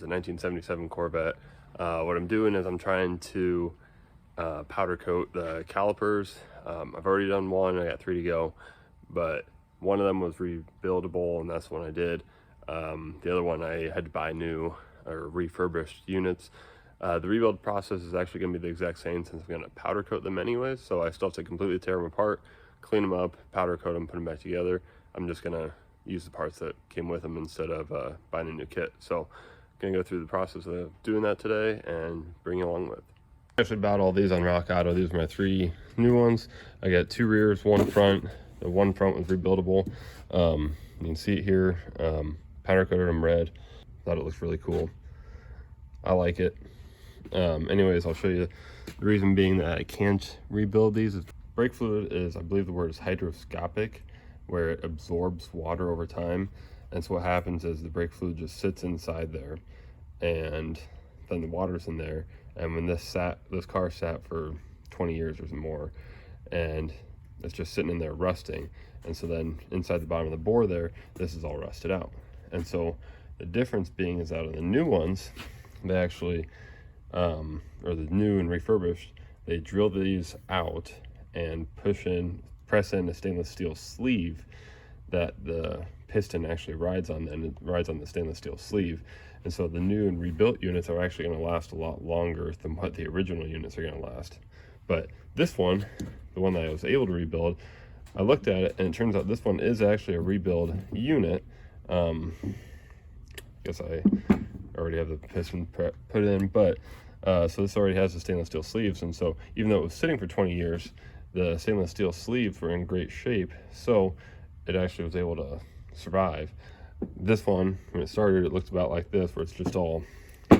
a 1977 Corvette. What I'm doing is I'm trying to powder coat the calipers. I've already done one, I got 3 to go, but one of them was rebuildable and that's one I did. The other one I had to buy new or refurbished units. The rebuild process is actually going to be the exact same since I'm going to powder coat them anyways, so I still have to completely tear them apart, clean them up, powder coat them, put them back together. I'm just going to use the parts that came with them instead of buying a new kit. So I'm going to go through the process of doing that today and bring you along with. I actually bought all these on Rock Auto. These are my 3 new ones. I got 2 rears, 1 front. The 1 front was rebuildable. You can see it here. Powder coated them red. Thought it looks really cool. I like it. Anyways, I'll show you the reason being that I can't rebuild these. Brake fluid is, I believe the word is hydroscopic, where it absorbs water over time. And so what happens is the brake fluid just sits inside there, and then the water's in there. And when this car sat for 20 years or more, and it's just sitting in there rusting, and so then inside the bottom of the bore there, this is all rusted out. And so the difference being is out of the new ones, they actually or the new and refurbished, they drill these out and press in a stainless steel sleeve that the piston actually rides on, and it rides on the stainless steel sleeve. And so the new and rebuilt units are actually going to last a lot longer than what the original units are going to last. But this one, the one that I was able to rebuild, I looked at it and it turns out this one is actually a rebuild unit. Guess I already have the piston put in, but so this already has the stainless steel sleeves, and so even though it was sitting for 20 years, the stainless steel sleeves were in great shape, so it actually was able to survive. This one, when it started, it looked about like this, where it's just all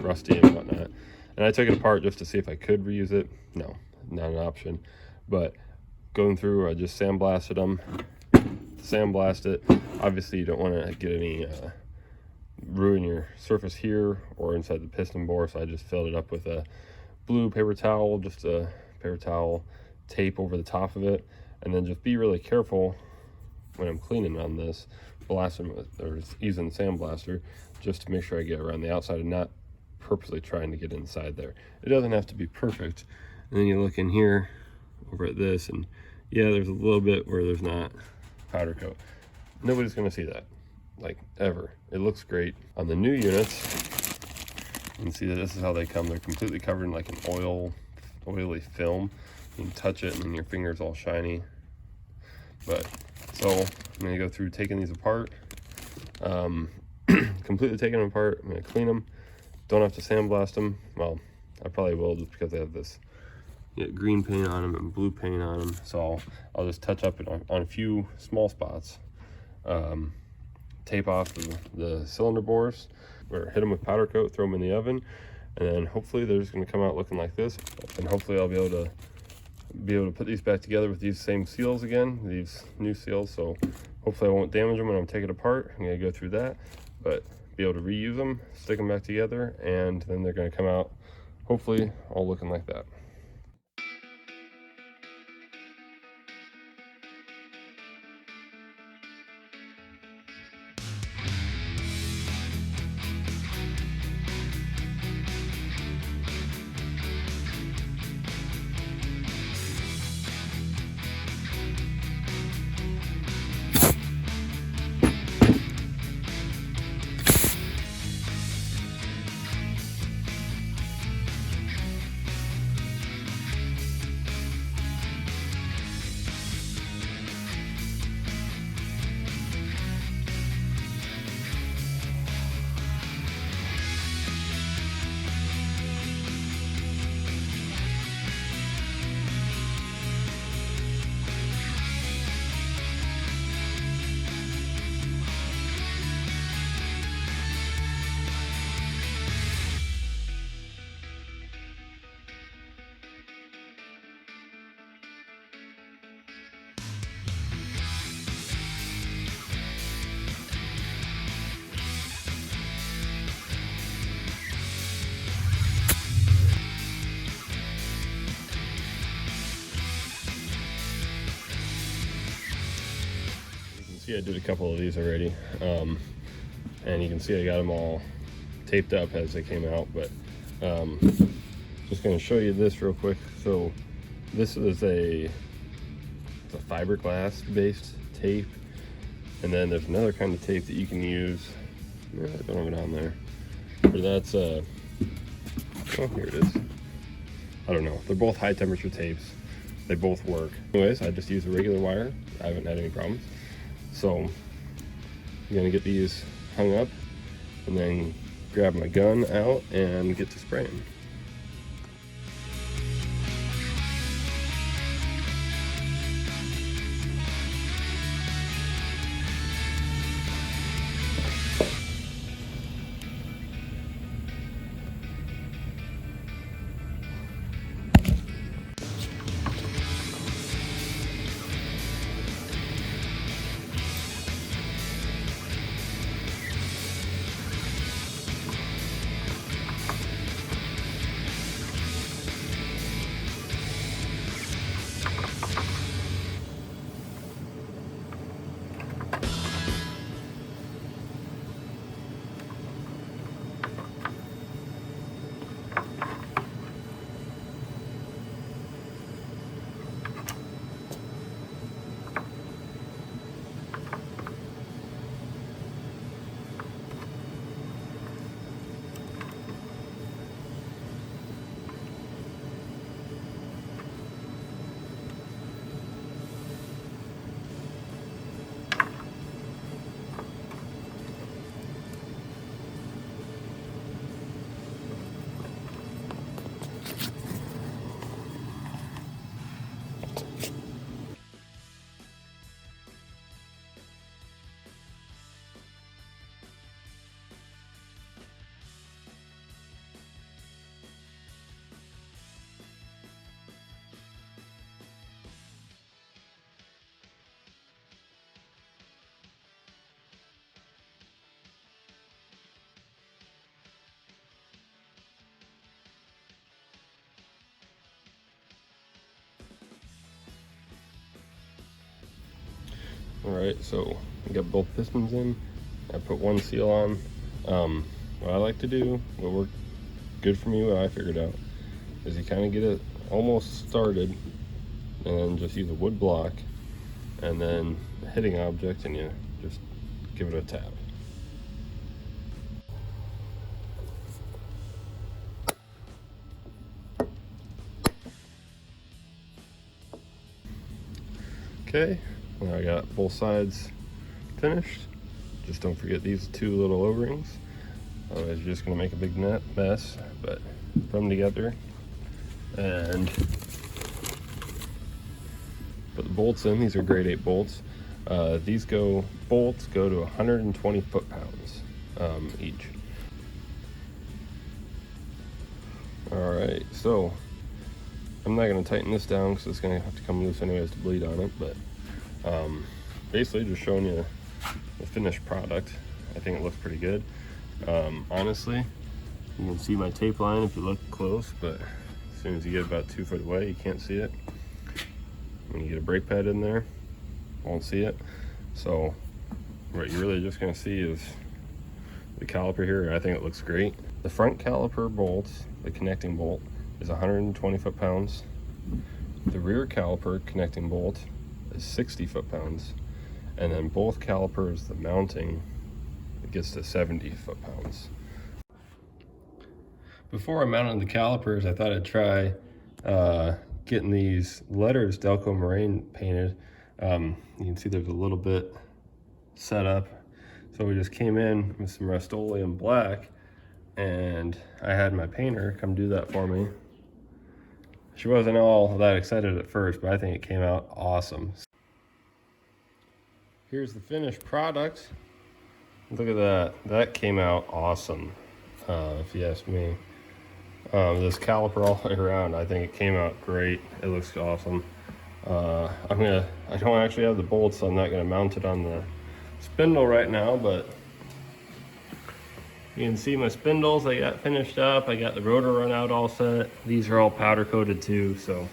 rusty and whatnot. And I took it apart just to see if I could reuse it. No, not an option. But going through, I just sandblasted them. Sandblast it. Obviously, you don't want to get any ruin your surface here or inside the piston bore, so I just filled it up with a blue paper towel, just a paper towel, tape over the top of it, and then just be really careful when I'm cleaning on this, blasting with, or using the sandblaster, just to make sure I get around the outside and not purposely trying to get inside there. It doesn't have to be perfect. And then you look in here over at this, and yeah, there's a little bit where there's not powder coat. Nobody's gonna see that, like, ever. It looks great. On the new units, you can see that this is how they come. They're completely covered in like an oily film. You can touch it and then your finger's all shiny. But so I'm gonna go through taking these apart, completely taking them apart. I'm gonna clean them. Don't have to sandblast them. Well, I probably will, just because they have this green paint on them and blue paint on them. So I'll just touch up on a few small spots. Tape off the cylinder bores, or hit them with powder coat, throw them in the oven, and then hopefully they're just going to come out looking like this. And hopefully I'll be able to put these back together with these same seals again, these new seals. So hopefully I won't damage them when I'm taking it apart. I'm going to go through that, but be able to reuse them, stick them back together, and then they're going to come out hopefully all looking like that. See, I did a couple of these already, and you can see I got them all taped up as they came out, but just going to show you this real quick. So this is it's a fiberglass based tape, and then there's another kind of tape that you can use. I don't have it on there, but that's oh, here it is. I don't know, they're both high temperature tapes, they both work. Anyways, I just use a regular wire, I haven't had any problems. So I'm gonna get these hung up and then grab my gun out and get to spraying. Alright, so I got both pistons in. I put one seal on. What I like to do, what worked good for me, what I figured out, is you kind of get it almost started and then just use a wood block and then a hitting object and you just give it a tap. Okay, now I got both sides finished. Just don't forget these two little O-rings. Otherwise you're just gonna make a big mess, but put them together and put the bolts in. These are grade 8 bolts. These bolts go to 120 foot-pounds each. Alright, so I'm not going to tighten this down because it's going to have to come loose anyways to bleed on it, but basically just showing you the finished product. I think it looks pretty good. Honestly, you can see my tape line if you look close, but as soon as you get about 2 foot away, you can't see it. When you get a brake pad in there, won't see it. So what you're really just going to see is the caliper here. I think it looks great. The front caliper bolts, the connecting bolt, is 120 foot-pounds. The rear caliper connecting bolt is 60 foot-pounds. And then both calipers, the mounting, it gets to 70 foot-pounds. Before I mounted the calipers, I thought I'd try getting these letters Delco Moraine painted. You can see there's a little bit set up. So we just came in with some Rust-Oleum black, and I had my painter come do that for me. She wasn't all that excited at first, but I think it came out awesome. Here's the finished product. Look at that. That came out awesome, if you ask me. This caliper all the way around, I think it came out great. It looks awesome. I don't actually have the bolts, so I'm not gonna mount it on the spindle right now, but you can see my spindles, I got finished up. I got the rotor run out all set. These are all powder coated too, so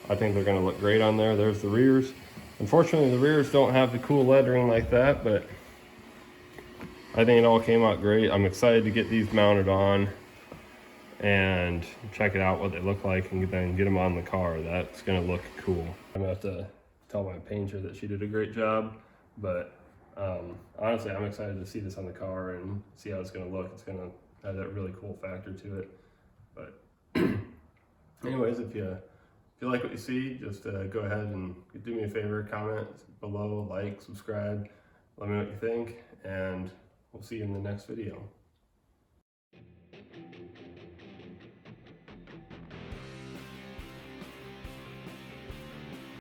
I think they're gonna look great on there. There's the rears. Unfortunately, the rears don't have the cool lettering like that, but I think it all came out great. I'm excited to get these mounted on and check it out what they look like, and then get them on the car. That's gonna look cool. I'm gonna have to tell my painter that she did a great job, but honestly, I'm excited to see this on the car and see how it's gonna look. It's gonna have that really cool factor to it. But anyways, if you like what you see, just go ahead and do me a favor, comment below, like, subscribe, let me know what you think, and we'll see you in the next video.